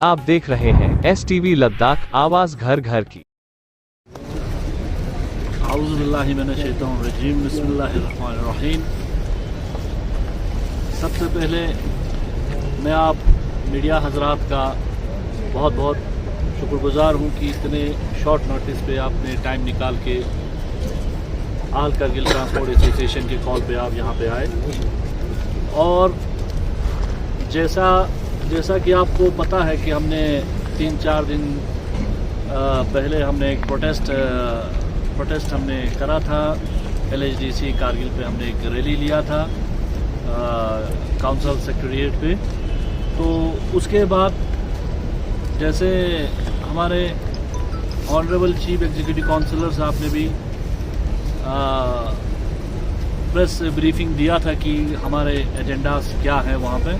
आप देख रहे हैं STV लद्दाख, आवाज घर घर की। औज़ुबिल्लाहिमिनश्शैतानिर्रजीम, बिस्मिल्लाहिर्रहमानिर्रहीम। सबसे पहले मैं आप मीडिया हजरात का बहुत बहुत शुक्रगुजार हूँ कि इतने शॉर्ट नोटिस पे आपने टाइम निकाल के आल करगिल ट्रांसपोर्ट एसोसिएशन के कॉल पे आप यहाँ पे आए। और जैसा कि आपको पता है कि हमने 3-4 दिन पहले हमने एक प्रोटेस्ट हमने करा था। LHDC कारगिल पे हमने एक रैली लिया था काउंसिल सेक्रेटेरिएट पे। तो उसके बाद जैसे हमारे ऑनरेबल चीफ एग्जीक्यूटिव काउंसिलर साहब ने भी प्रेस ब्रीफिंग दिया था कि हमारे एजेंडास क्या हैं वहाँ पे,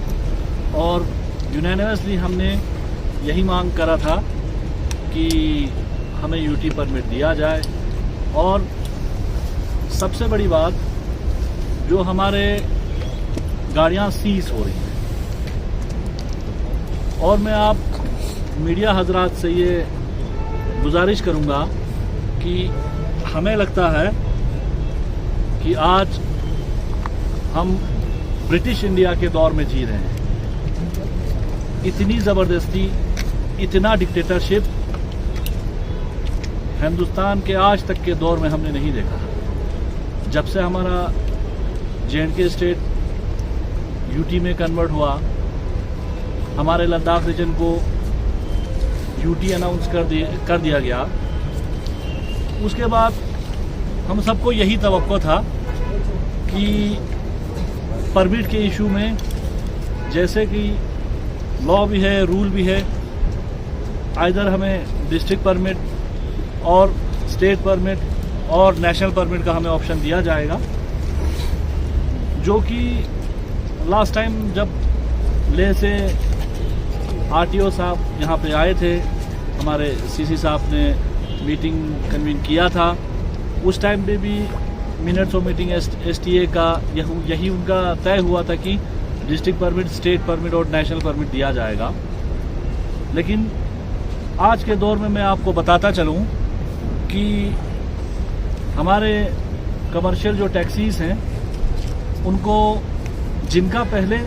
और यूनानिमसली हमने यही मांग करा था कि हमें यूटी परमिट दिया जाए। और सबसे बड़ी बात, जो हमारे गाड़ियाँ सीज हो रही हैं, और मैं आप मीडिया हजरात से ये गुजारिश करूँगा कि हमें लगता है कि आज हम ब्रिटिश इंडिया के दौर में जी रहे हैं। इतनी ज़बरदस्ती, इतना डिक्टेटरशिप हिंदुस्तान के आज तक के दौर में हमने नहीं देखा। जब से हमारा J&K स्टेट यूटी में कन्वर्ट हुआ, हमारे लद्दाख रीजन को यूटी अनाउंस कर दिया गया, उसके बाद हम सबको यही तवक्को था कि परमिट के इशू में, जैसे कि लॉ भी है, रूल भी है, आइदर हमें डिस्ट्रिक्ट परमिट और स्टेट परमिट और नेशनल परमिट का हमें ऑप्शन दिया जाएगा। जो कि लास्ट टाइम जब ले से RTO साहब यहाँ पे आए थे, हमारे CC साहब ने मीटिंग कन्वीन किया था, उस टाइम पे भी मिनट्स ऑफ मीटिंग STA का यही उनका तय हुआ था कि डिस्ट्रिक्ट परमिट, स्टेट परमिट और नेशनल परमिट दिया जाएगा। लेकिन आज के दौर में मैं आपको बताता चलूँ कि हमारे कमर्शियल जो टैक्सीज हैं, उनको जिनका पहले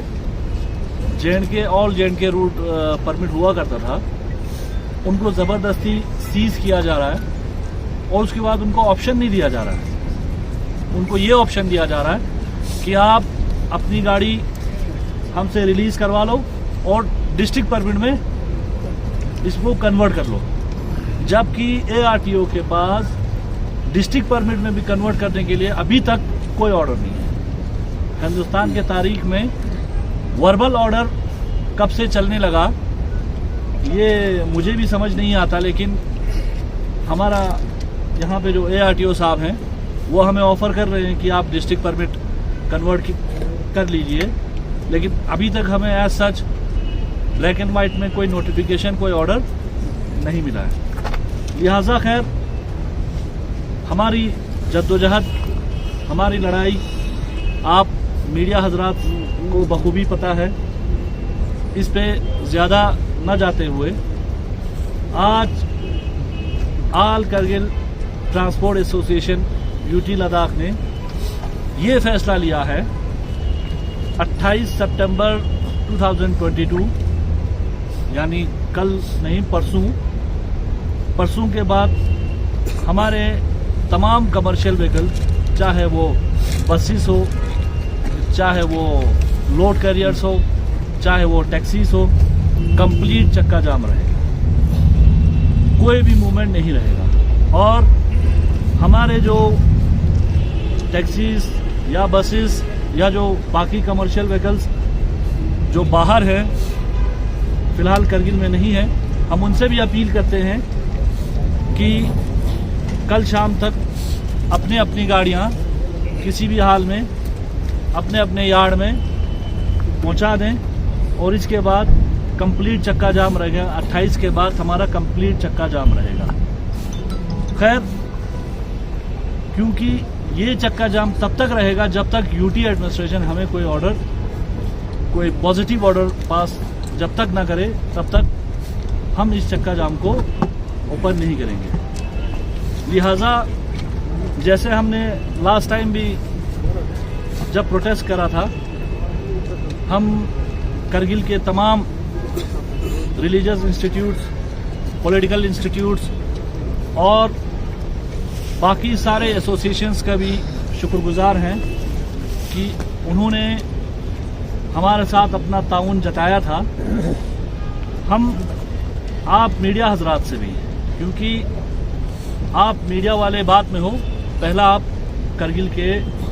ऑल J&K रूट परमिट हुआ करता था, उनको ज़बरदस्ती सीज किया जा रहा है, और उसके बाद उनको ऑप्शन नहीं दिया जा रहा है। उनको ये ऑप्शन दिया जा रहा है कि आप अपनी गाड़ी हमसे रिलीज़ करवा लो और डिस्ट्रिक्ट परमिट में इसको कन्वर्ट कर लो, जबकि ARTO के पास डिस्ट्रिक्ट परमिट में भी कन्वर्ट करने के लिए अभी तक कोई ऑर्डर नहीं है। हिंदुस्तान के तारीख में वर्बल ऑर्डर कब से चलने लगा ये मुझे भी समझ नहीं आता, लेकिन हमारा यहाँ पे जो ARTO साहब हैं वो हमें ऑफ़र कर रहे हैं कि आप डिस्ट्रिक्ट परमिट कन्वर्ट कर लीजिए, लेकिन अभी तक हमें as such black and white में कोई नोटिफिकेशन, कोई ऑर्डर नहीं मिला है। लिहाजा खैर, हमारी जद्दोजहद, हमारी लड़ाई आप मीडिया हजरात को बखूबी पता है। इस पे ज़्यादा न जाते हुए, आज all Kargil transport association UT Ladakh ने ये फैसला लिया है 28 सितंबर 2022, यानी कल नहीं, परसों के बाद हमारे तमाम कमर्शियल व्हीकल, चाहे वो बसेस हो, चाहे वो लोड कैरियर्स हो, चाहे वो टैक्सीज हो, कंप्लीट चक्का जाम रहेगा, कोई भी मूवमेंट नहीं रहेगा। और हमारे जो टैक्सीज या बसेस या जो बाकी कमर्शियल व्हीकल्स जो बाहर हैं, फ़िलहाल करगिल में नहीं है, हम उनसे भी अपील करते हैं कि कल शाम तक अपनी अपनी गाड़ियाँ किसी भी हाल में अपने अपने यार्ड में पहुँचा दें, और इसके बाद कंप्लीट चक्का जाम रहेगा। 28 के बाद हमारा कंप्लीट चक्का जाम रहेगा। खैर, क्योंकि ये चक्का जाम तब तक रहेगा जब तक यूटी एडमिनिस्ट्रेशन हमें कोई पॉजिटिव ऑर्डर पास जब तक ना करे, तब तक हम इस चक्का जाम को ओपन नहीं करेंगे। लिहाजा जैसे हमने लास्ट टाइम भी जब प्रोटेस्ट करा था, हम करगिल के तमाम रिलीजियस इंस्टीट्यूट्स, पॉलिटिकल इंस्टीट्यूट्स और बाकी सारे एसोसिएशंस का भी शुक्रगुजार हैं कि उन्होंने हमारे साथ अपना ताउन जताया था। हम आप मीडिया हजरात से भी, क्योंकि आप मीडिया वाले बात में हो, पहला आप करगिल के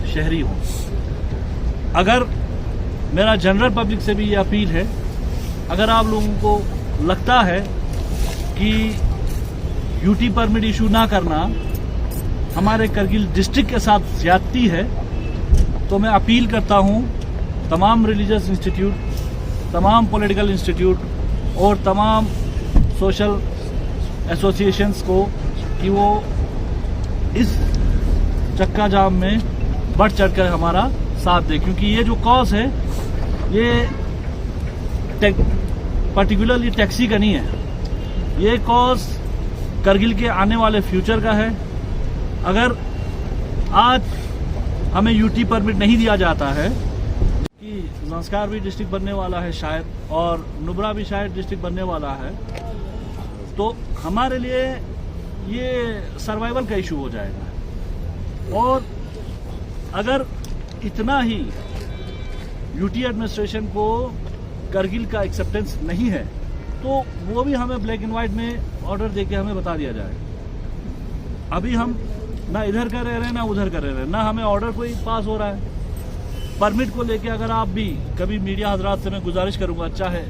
शहरी हो। अगर मेरा जनरल पब्लिक से भी ये अपील है, अगर आप लोगों को लगता है कि यूटी परमिट इशू ना करना हमारे करगिल डिस्ट्रिक्ट के साथ ज्यादती है, तो मैं अपील करता हूं तमाम रिलीजियस इंस्टीट्यूट, तमाम पॉलिटिकल इंस्टीट्यूट और तमाम सोशल एसोसिएशंस को कि वो इस चक्का जाम में बढ़ चढ़कर हमारा साथ दे, क्योंकि ये जो कॉज है ये पर्टिकुलरली टैक्सी का नहीं है, ये कॉज करगिल के आने वाले फ्यूचर का है। अगर आज हमें यूटी परमिट नहीं दिया जाता है कि ज़ंस्कार भी डिस्ट्रिक्ट बनने वाला है शायद, और नुब्रा भी शायद डिस्ट्रिक्ट बनने वाला है, तो हमारे लिए ये सर्वाइवल का इशू हो जाएगा। और अगर इतना ही यूटी एडमिनिस्ट्रेशन को करगिल का एक्सेप्टेंस नहीं है, तो वो भी हमें ब्लैक एंड व्हाइट में ऑर्डर देके हमें बता दिया जाए। अभी हम ना इधर कर रहे हैं ना उधर कर रहे हैं, ना हमें ऑर्डर कोई पास हो रहा है। परमिट को लेके अगर आप भी कभी मीडिया हजरात से मैं गुजारिश करूंगा, चाहे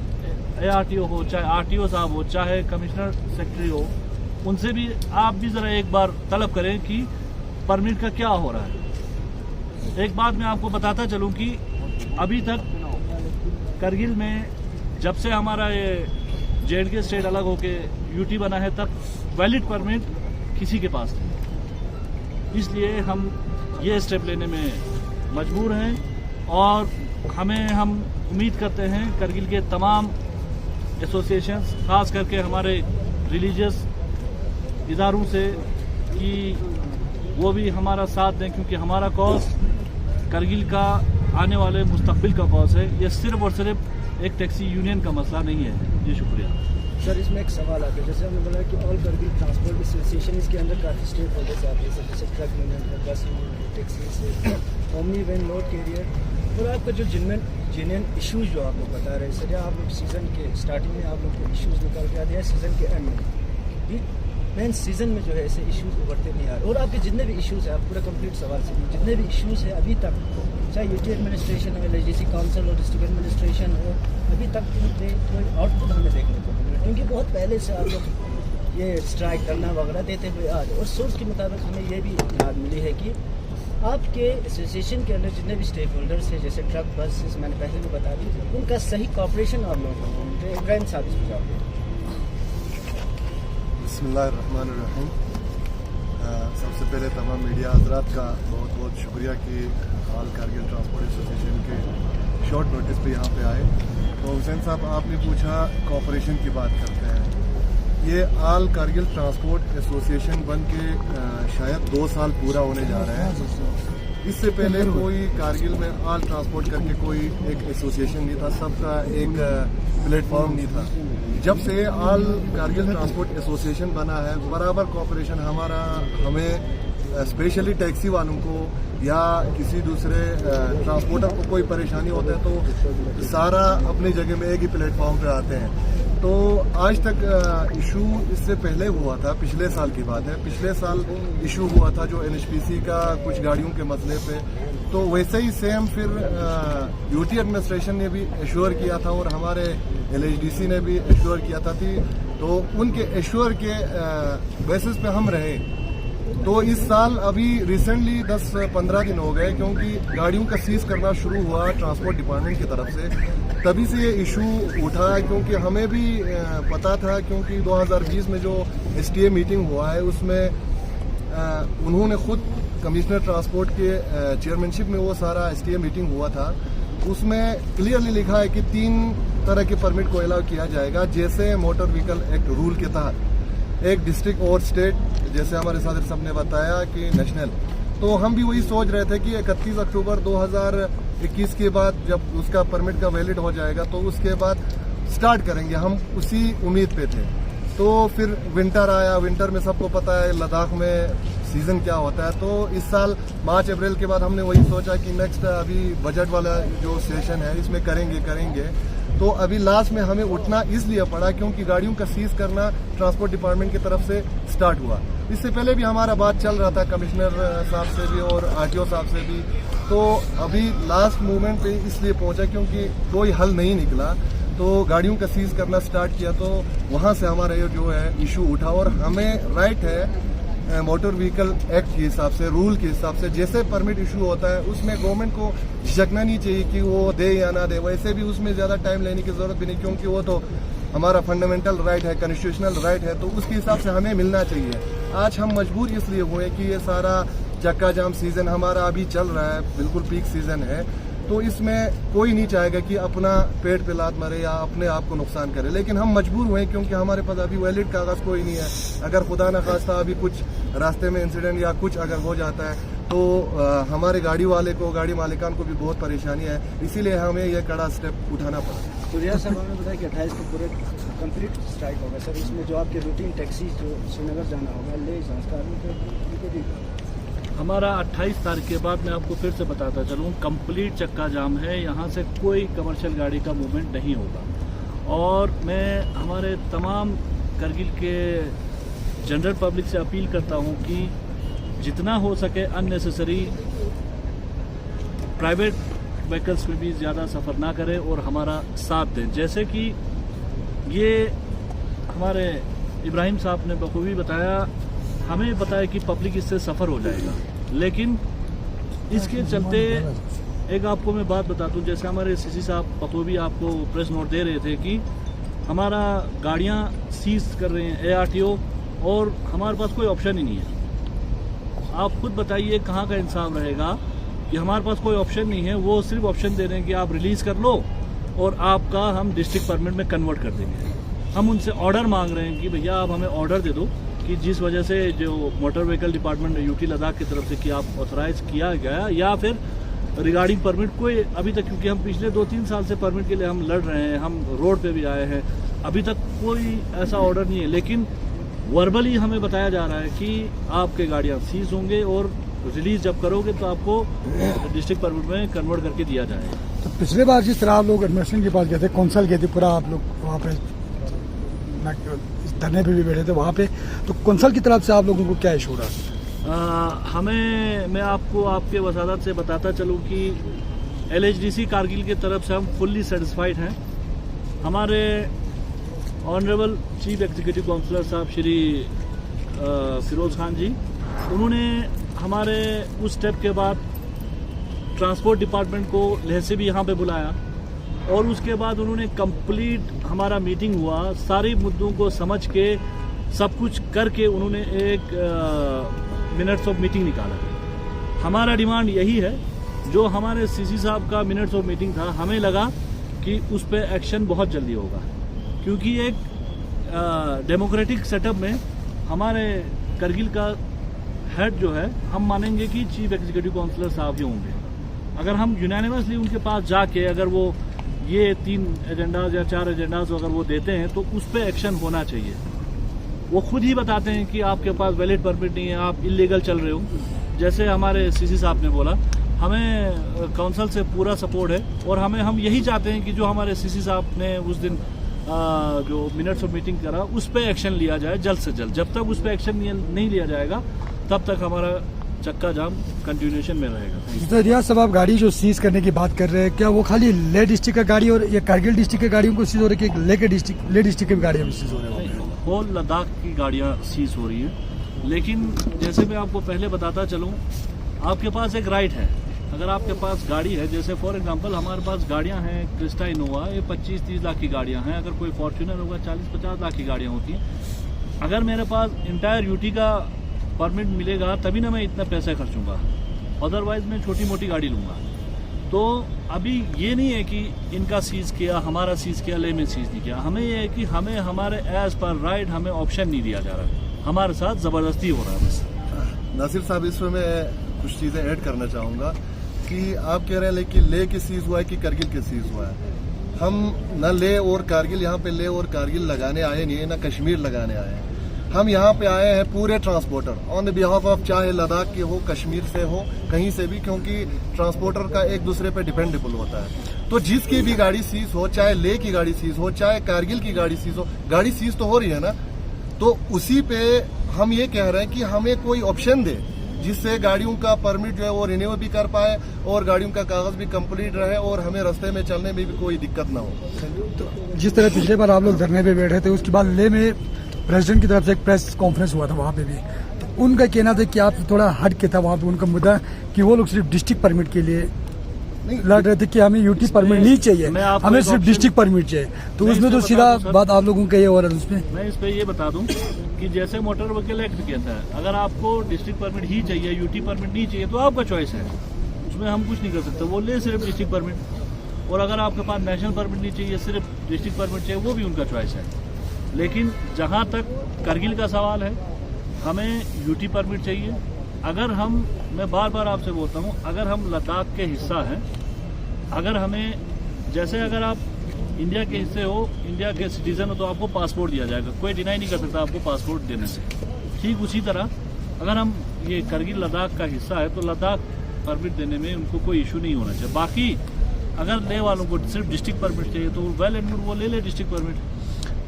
ARTO हो, चाहे RTO साहब हो, चाहे कमिश्नर सेक्रेटरी हो, उनसे भी आप भी जरा एक बार तलब करें कि परमिट का क्या हो रहा है। एक बात मैं आपको बताता चलूं कि अभी तक करगिल में जब से हमारा ये JNK स्टेट अलग होके यूटी बना है, तब वैलिड परमिट किसी के पास नहीं। इसलिए हम ये स्टेप लेने में मजबूर हैं और हम उम्मीद करते हैं करगिल के तमाम एसोसिएशंस, खास करके हमारे रिलीजियस इदारों से, कि वो भी हमारा साथ दें, क्योंकि हमारा कॉज करगिल का आने वाले मुस्तकबिल का कॉज है। ये सिर्फ और सिर्फ एक टैक्सी यूनियन का मसला नहीं है। जी शुक्रिया सर। इसमें एक सवाल आता है, जैसे हमने बोला कि ऑल करगिल ट्रांसपोर्ट एसोसिएशन, इसके अंदर काफ़ी स्टेक होल्डर्स आते हैं, जैसे ट्रक यूनियन है, बस यूनियन, टैक्सी से, ओमनी वैन, लोड कैरियर, और आपका जो जेन्युइन इश्यूज़ जो आप लोग बता रहे हैं सर, या आप लोग सीज़न के स्टार्टिंग में आप लोग इश्यूज़ निकाल के आते हैं, सीज़न के एंड में मेन सीज़न में जो है ऐसे इश्यूज़ उभरते नहीं आ रहे। और आपके जितने भी इश्यूज़ हैं, आप पूरा कंप्लीट सवाल से जितने भी इश्यूज़ हैं अभी तक, चाहे यूटी एडमिनिस्ट्रेशन हो, LHDC काउंसिल और डिस्ट्रिक्ट एडमिनिस्ट्रेशन हो, अभी तक कोई आउटपुट हमें देखने को मिल रहा है, क्योंकि बहुत पहले से आप लोग ये स्ट्राइक करना वगैरह देते हुए आ रहे। और सोर्स के मुताबिक हमें ये भी इत्तलात मिली है कि आपके एसोसिएशन के अंदर जितने भी स्टेक होल्डर्स हैं, जैसे ट्रक, बसेस, मैंने पहले भी बता दी, उनका सही कॉपरेशन आप लोगों को मिल रहा है। इब्राहिम साहब इस पर बिस्मिल्लाहिर्रहमानिर्रहीम। सबसे पहले तमाम मीडिया हजरात का बहुत बहुत शुक्रिया कि ऑल कारगिल ट्रांसपोर्ट एसोसिएशन के शॉर्ट नोटिस पे यहाँ पे आए। तो हुसैन साहब, आपने पूछा कॉपरेशन की बात करते हैं। ये ऑल कारगिल ट्रांसपोर्ट एसोसिएशन बन के शायद 2 साल पूरा होने जा रहे हैं। इससे पहले कोई कारगिल में ऑल ट्रांसपोर्ट करके कोई एक एसोसिएशन नहीं था, सबका एक प्लेटफॉर्म नहीं था। जब से ऑल कारगिल ट्रांसपोर्ट एसोसिएशन बना है, बराबर कॉपरेशन हमें स्पेशली टैक्सी वालों को या किसी दूसरे ट्रांसपोर्टर को कोई परेशानी होता है तो सारा अपनी जगह में एक ही प्लेटफॉर्म पे आते हैं। तो आज तक इशू इससे पहले हुआ था, पिछले साल की बात है, पिछले साल इशू हुआ था जो NHPC का कुछ गाड़ियों के मसले पे। तो वैसे ही सेम फिर यूटी एडमिनिस्ट्रेशन ने भी एश्योर किया था और हमारे LHDC ने भी एश्योर किया था तो उनके एश्योर के बेसिस पे हम रहे। तो इस साल अभी रिसेंटली 10-15 दिन हो गए, क्योंकि गाड़ियों का सीज करना शुरू हुआ ट्रांसपोर्ट डिपार्टमेंट की तरफ से, तभी से ये इशू उठा। क्योंकि हमें भी पता था, क्योंकि 2020 में जो STA मीटिंग हुआ है उसमें उन्होंने खुद कमिश्नर ट्रांसपोर्ट के चेयरमैनशिप में वो सारा STA मीटिंग हुआ था। उसमें क्लियरली लिखा है कि 3 तरह के परमिट को अलाउ किया जाएगा, जैसे मोटर व्हीकल एक्ट रूल के तहत एक डिस्ट्रिक्ट और स्टेट, जैसे हमारे सदर साहब ने बताया कि नेशनल। तो हम भी वही सोच रहे थे कि 31 अक्टूबर 2021 के बाद जब उसका परमिट का वैलिड हो जाएगा तो उसके बाद स्टार्ट करेंगे, हम उसी उम्मीद पे थे। तो फिर विंटर आया, विंटर में सबको पता है लद्दाख में सीजन क्या होता है। तो इस साल मार्च अप्रैल के बाद हमने वही सोचा कि नेक्स्ट अभी बजट वाला जो सेशन है इसमें करेंगे। तो अभी लास्ट में हमें उठना इसलिए पड़ा क्योंकि गाड़ियों का सीज करना ट्रांसपोर्ट डिपार्टमेंट की तरफ से स्टार्ट हुआ। इससे पहले भी हमारा बात चल रहा था कमिश्नर साहब से भी और आरटीओ साहब से भी। तो अभी लास्ट मोमेंट पे इसलिए पहुंचा क्योंकि कोई हल नहीं निकला, तो गाड़ियों का सीज करना स्टार्ट किया। तो वहां से हमारा ये जो है इशू उठा और हमें राइट है मोटर व्हीकल एक्ट के हिसाब से, रूल के हिसाब से जैसे परमिट इशू होता है उसमें गवर्नमेंट को झिझकना नहीं चाहिए कि वो दे या ना दे। वैसे भी उसमें ज़्यादा टाइम लेने की जरूरत भी नहीं क्योंकि वो तो हमारा फंडामेंटल राइट है, कॉन्स्टिट्यूशनल राइट है, तो उसके हिसाब से हमें मिलना चाहिए। आज हम मजबूर इसलिए हुए कि ये सारा चक्का जाम सीजन हमारा अभी चल रहा है, बिल्कुल पीक सीजन है। तो इसमें कोई नहीं चाहेगा कि अपना पेट पे लात मारे या अपने आप को नुकसान करे, लेकिन हम मजबूर हुए क्योंकि हमारे पास अभी वैलिड कागज कोई नहीं है। अगर खुदा न खास्ता अभी कुछ रास्ते में इंसिडेंट या कुछ अगर हो जाता है तो हमारे गाड़ी वाले को, गाड़ी मालिकान को भी बहुत परेशानी है, इसीलिए हमें यह कड़ा स्टेप उठाना पड़ा। तो रियाज साहब ने बताया कि 28 को पूरे कंप्लीट स्ट्राइक होगा सर। इसमें जो आपके रूटीन टैक्सी जो श्रीनगर जाना होगा, ले संस्कार उनको भी हमारा 28 तारीख के बाद मैं आपको फिर से बताता चलूँ, कंप्लीट चक्का जाम है। यहाँ से कोई कमर्शियल गाड़ी का मूवमेंट नहीं होगा। और मैं हमारे तमाम करगिल के जनरल पब्लिक से अपील करता हूँ कि जितना हो सके अननेसेसरी प्राइवेट व्हीकल्स में भी ज़्यादा सफ़र ना करें और हमारा साथ दें। जैसे कि ये हमारे इब्राहिम साहब ने बखूबी बताया, हमें पता है कि पब्लिक इससे सफ़र हो जाएगा, लेकिन इसके चलते एक आपको मैं बात बताता हूँ। जैसे हमारे सीसी साहब बखूबी आपको प्रेस नोट दे रहे थे कि हमारा गाड़ियाँ सीज कर रहे हैं ARTO और हमारे पास कोई ऑप्शन ही नहीं है। आप खुद बताइए कहाँ का इंसाफ रहेगा कि हमारे पास कोई ऑप्शन नहीं है। वो सिर्फ ऑप्शन दे रहे हैं कि आप रिलीज़ कर लो और आपका हम डिस्ट्रिक्ट परमिट में कन्वर्ट कर देंगे। हम उनसे ऑर्डर मांग रहे हैं कि भैया आप हमें ऑर्डर दे दो कि जिस वजह से जो motor vehicle department UT Ladakh की तरफ से कि आप ऑथराइज किया गया, या फिर रिगार्डिंग परमिट कोई अभी तक, क्योंकि हम पिछले 2-3 साल से परमिट के लिए हम लड़ रहे हैं, हम रोड पे भी आए हैं, अभी तक कोई ऐसा ऑर्डर नहीं है। लेकिन वर्बली हमें बताया जा रहा है कि आपके गाड़ियाँ सीज होंगे और रिलीज जब करोगे तो आपको डिस्ट्रिक्ट परमिट में कन्वर्ट करके दिया जाएगा। तो पिछले बार जिस तरह आप लोग एडमिनिस्ट्रेशन के पास गए थे, कौंसल गए थे, पूरा आप लोग वहाँ पे धरने पे भी बैठे थे वहाँ पे, तो कौंसल की तरफ से आप लोगों को क्या इशू रहा? मैं आपको आपके वसादत से बताता चलूँ कि LHDC कारगिल की तरफ से हम फुल्ली सेटिस्फाइड हैं। हमारे ऑनरेबल चीफ एग्जीक्यूटिव काउंसलर साहब श्री फिरोज़ खान जी, उन्होंने हमारे उस स्टेप के बाद ट्रांसपोर्ट डिपार्टमेंट को लहसे भी यहाँ पे बुलाया और उसके बाद उन्होंने कंप्लीट हमारा मीटिंग हुआ, सारे मुद्दों को समझ के सब कुछ करके उन्होंने एक मिनट्स ऑफ मीटिंग निकाला। हमारा डिमांड यही है, जो हमारे सीसी साहब का मिनट्स ऑफ मीटिंग था, हमें लगा कि उस पर एक्शन बहुत जल्दी होगा, क्योंकि एक डेमोक्रेटिक सेटअप में हमारे करगिल का हेड जो है, हम मानेंगे कि चीफ एग्जीक्यूटिव काउंसलर साहब ही होंगे। अगर हम यूनानिमसली उनके पास जाके अगर वो ये 3 एजेंडाज या 4 एजेंडाज अगर वो देते हैं तो उस पर एक्शन होना चाहिए। वो खुद ही बताते हैं कि आपके पास वैलिड परमिट नहीं है, आप इलीगल चल रहे हो। जैसे हमारे सीसी साहब ने बोला, हमें काउंसिल से पूरा सपोर्ट है और हम यही चाहते हैं कि जो हमारे सीसी साहब ने उस दिन जो मिनट्स ऑफ मीटिंग करा उस पर एक्शन लिया जाए जल्द से जल्द। जब तक उस पर एक्शन नहीं लिया जाएगा तब तक हमारा चक्का जाम कंटिन्यूएशन में रहेगा। तो रियाज साहब, आप गाड़ी जो सीज करने की बात कर रहे हैं, क्या वो खाली ले डिस्ट्रिक्ट का गाड़ी और ये कारगिल डिस्ट्रिक्ट की गाड़ियों को सीज हो रही है कि ले डिस्ट्रिक्ट की गाड़ियाँ भी सीज हो रही है? होल लद्दाख की गाड़ियाँ सीज हो रही हैं। लेकिन जैसे मैं आपको पहले बताता चलूँ, आपके पास एक राइट है। अगर आपके पास गाड़ी है, जैसे फॉर एग्जांपल हमारे पास गाड़ियाँ हैं क्रिस्टा इनोवा, ये 25-30 लाख की गाड़ियाँ हैं। अगर कोई फॉर्च्यूनर होगा 40-50 लाख की गाड़ियाँ होती हैं। अगर मेरे पास इंटायर यूटी का परमिट मिलेगा तभी ना मैं इतना पैसा खर्चूंगा, अदरवाइज मैं छोटी मोटी गाड़ी लूँगा। तो अभी ये नहीं है कि इनका सीज किया, हमारा सीज किया, ले में सीज नहीं किया। हमें ये है कि हमें हमारे एज पर राइट हमें ऑप्शन नहीं दिया जा रहा, हमारे साथ ज़बरदस्ती हो रहा है बस। नासिर साहब, इसमें मैं कुछ चीज़ें ऐड करना चाहूँगा कि आप कह रहे हैं कि ले की सीज हुआ है कि करगिल की सीज हुआ है। हम न ले और कारगिल, यहाँ पे ले और कारगिल लगाने आए नहीं है, न कश्मीर लगाने आए हैं। हम यहाँ पे आए हैं पूरे transporter on the behalf of, चाहे लद्दाख के हो, कश्मीर से हो, कहीं से भी, क्योंकि ट्रांसपोर्टर का एक दूसरे पे डिपेंडेबल होता है। तो जिसकी भी गाड़ी सीज हो, चाहे ले की गाड़ी सीज हो, चाहे कारगिल की गाड़ी सीज हो, गाड़ी सीज तो हो रही है ना, तो उसी पे हम ये कह रहे हैं कि हमें कोई ऑप्शन दे जिससे गाड़ियों का परमिट जो है वो रिन्यू भी कर पाए और गाड़ियों का कागज भी कंप्लीट रहे और हमें रास्ते में चलने में भी कोई दिक्कत ना हो। तो जिस तरह पिछले बार आप लोग धरने पे बैठे थे, उसके बाद ले में प्रेसिडेंट की तरफ से एक प्रेस कॉन्फ्रेंस हुआ था, वहाँ पे भी तो उनका कहना था कि आप थोड़ा हट के था वहाँ पे उनका मुद्दा कि वो लोग सिर्फ डिस्ट्रिक्ट परमिट के लिए लड़ रहे थे कि हमें यूटी परमिट नहीं चाहिए, हमें सिर्फ डिस्ट्रिक्ट परमिट चाहिए। तो उसमें तो सीधा बात आप लोगों का ये हो रहा है। उसमें मैं इस पे ये बता दूं कि जैसे मोटर व्हीकल एक्ट कहता है, अगर आपको डिस्ट्रिक्ट परमिट ही चाहिए, यूटी परमिट नहीं चाहिए, तो आपका चॉइस है, उसमें हम कुछ नहीं कर सकते। वो ले सिर्फ डिस्ट्रिक्ट परमिट, और अगर आपके पास नेशनल परमिट नहीं चाहिए, सिर्फ डिस्ट्रिक्ट परमिट चाहिए, वो भी उनका चॉइस है। लेकिन जहाँ तक करगिल का सवाल है, हमें यूटी परमिट चाहिए। अगर हम, मैं बार बार आपसे बोलता हूँ, अगर हम लद्दाख के हिस्सा हैं, अगर हमें, जैसे अगर आप इंडिया के हिस्से हो, इंडिया के सिटीजन हो, तो आपको पासपोर्ट दिया जाएगा, कोई डिनाई नहीं कर सकता आपको पासपोर्ट देने से। ठीक उसी तरह अगर हम ये करगिल लद्दाख का हिस्सा है, तो लद्दाख परमिट देने में उनको कोई इशू नहीं होना चाहिए। बाकी अगर ले वालों को सिर्फ डिस्ट्रिक्ट परमिट चाहिए तो वेल एंड गुड, वो ले ले डिस्ट्रिक्ट परमिट।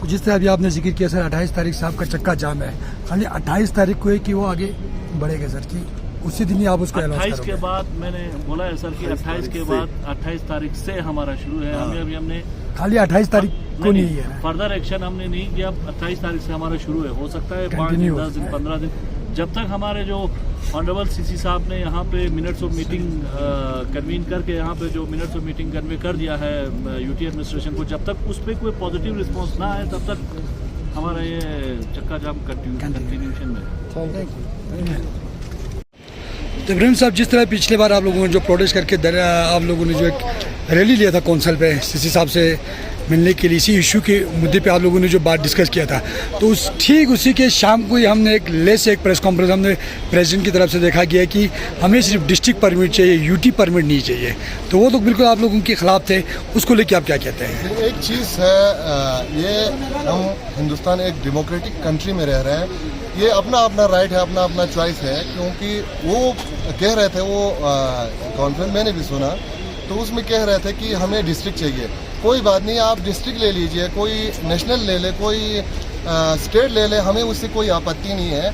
तो जिस तरह अभी आपने जिक्र किया सर, 28 तारीख से आपका चक्का जाम है, खाली 28 तारीख को है कि वो आगे बढ़ेगा सर, कि उसी दिन ही आप उसको 28 के बाद मैंने बोला है सर कि 28 के बाद 28 तारीख से हमारा शुरू है। हमें अभी हमने खाली 28 तारीख को नहीं है, फर्दर एक्शन हमने नहीं किया। 28 तारीख से हमारा शुरू है, हो सकता है 5 दिन, 10 दिन, 15 दिन, जब तक हमारे जो ऑनरेबल सीसी साहब ने यहाँ पे मिनट्स ऑफ मीटिंग कन्वीन करके यहाँ पे जो मिनट्स ऑफ मीटिंग कन्वे कर दिया है यूटी एडमिनिस्ट्रेशन को, जब तक उस पर कोई पॉजिटिव रिस्पॉन्स ना आए तब तक हमारा ये चक्का जाम कंटिन्यूशन में। तो इब्राहिम साहब, जिस तरह पिछले बार आप लोगों ने जो प्रोटेस्ट करके आप लोगों ने जो एक रैली लिया था कौंसल पे सीसी साहब से मिलने के लिए, इसी इशू के मुद्दे पे आप लोगों ने जो बात डिस्कस किया था, तो ठीक उसी के शाम को ही हमने एक ले से एक प्रेस कॉन्फ्रेंस हमने प्रेसिडेंट की तरफ से देखा गया कि हमें सिर्फ डिस्ट्रिक्ट परमिट चाहिए, यूटी परमिट नहीं चाहिए। तो वो तो बिल्कुल आप लोगों के खिलाफ थे, उसको लेके आप क्या कहते हैं? एक चीज़ है, ये हम हिंदुस्तान एक डेमोक्रेटिक कंट्री में रह रहे हैं, ये अपना अपना राइट है, अपना अपना चॉइस है। क्योंकि वो कह रहे थे, वो कॉन्फ्रेंस मैंने भी सुना, तो उसमें कह रहे थे कि हमें डिस्ट्रिक्ट चाहिए। कोई बात नहीं, आप डिस्ट्रिक्ट ले लीजिए, कोई नेशनल ले ले, कोई स्टेट ले ले, हमें उससे कोई आपत्ति नहीं है।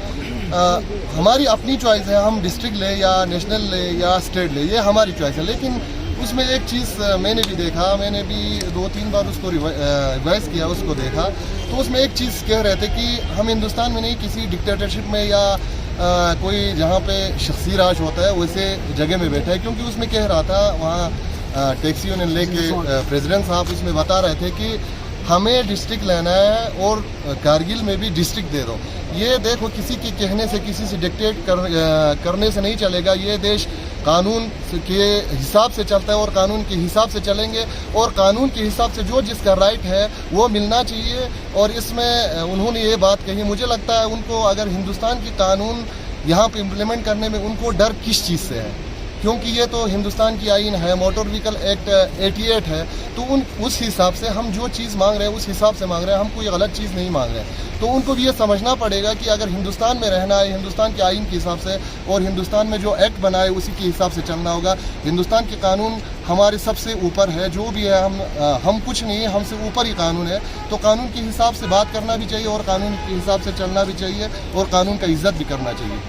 हमारी अपनी चॉइस है, हम डिस्ट्रिक्ट ले या नेशनल ले या स्टेट ले, ये हमारी चॉइस है। लेकिन उसमें एक चीज़ मैंने भी देखा, मैंने भी 2-3 बार उसको रिवाइज किया, उसको देखा, तो उसमें एक चीज़ कह रहे थे कि हम हिंदुस्तान में नहीं, किसी डिक्टेटरशिप में या कोई जहाँ पे शख्सी राज होता है वैसे जगह में बैठा है। क्योंकि उसमें कह रहा था, वहाँ टैक्सी यूनियन लेके प्रेसिडेंट साहब उसमें बता रहे थे कि हमें डिस्ट्रिक्ट लेना है और कारगिल में भी डिस्ट्रिक्ट दे दो। ये देखो, किसी के कहने से, किसी से डिक्टेट करने से नहीं चलेगा। ये देश कानून के हिसाब से चलता है और कानून के हिसाब से चलेंगे, और कानून के हिसाब से जो जिसका राइट है वो मिलना चाहिए। और इसमें उन्होंने ये बात कही, मुझे लगता है उनको, अगर हिंदुस्तान की कानून यहाँ पे इम्प्लीमेंट करने में उनको डर किस चीज़ से है, क्योंकि ये तो हिंदुस्तान की आईन है, मोटर व्हीकल एक्ट 88 है, तो उस हिसाब से हम जो चीज़ मांग रहे हैं उस हिसाब से मांग रहे हैं, हम कोई गलत चीज़ नहीं मांग रहे हैं। तो उनको भी ये समझना पड़ेगा कि अगर हिंदुस्तान में रहना है, हिंदुस्तान के आईन के हिसाब से और हिंदुस्तान में जो एक्ट बनाए उसी के हिसाब से चलना होगा। हिंदुस्तान के कानून हमारे सबसे ऊपर है, जो भी है हम कुछ नहीं है, हमसे ऊपर ही कानून है। तो कानून के हिसाब से बात करना भी चाहिए और कानून के हिसाब से चलना भी चाहिए और कानून का इज्जत भी करना चाहिए।